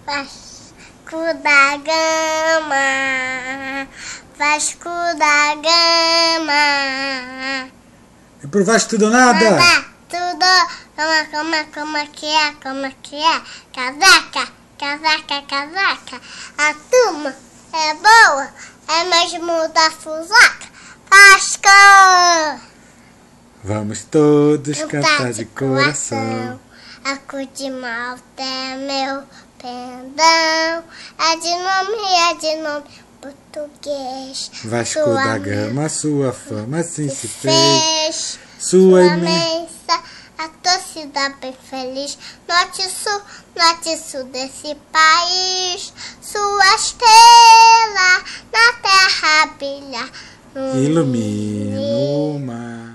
Vasco da Gama, Vasco da Gama. É por Vasco tudo ou nada? Nada, tudo. Como que é? Casaca, casaca, casaca. A turma é boa, é mesmo da Fusaca. Vasco! Vamos todos cantar de coração. A cor de malta é meu pendão. É de nome português. Vasco Sua da Gama, sua fama assim se fez. fez. Sua Sua imensa. imensa, a torcida bem feliz. Norte e sul desse país. Sua estrela na terra brilha. Ilumina o mar.